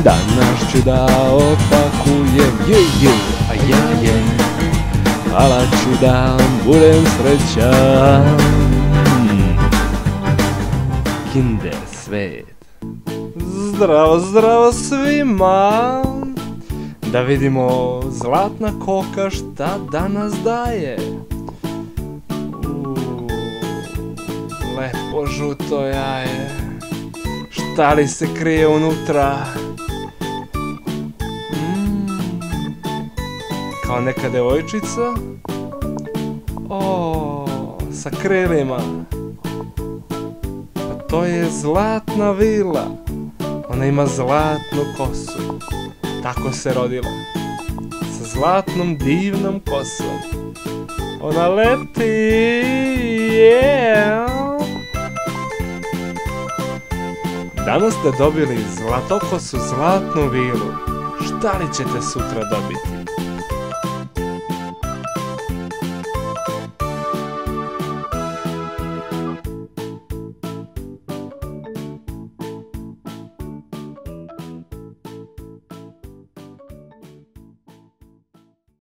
Danas ću da opakujem, a ja je, ala ću da budem srećan. Kinder svet. Zdravo, zdravo svima. Da vidimo zlatna koka šta danas daje. Lepo žuto jaje. Šta li se krije unutra? Kao neka devojčica? Sa krilima. A to je zlatna vila. Ona ima zlatnu kosu. Tako se rodila. Sa zlatnom divnom kosom. Ona leti. Danas ste dobili zlatokosu zlatnu vilu. Šta li ćete sutra dobiti?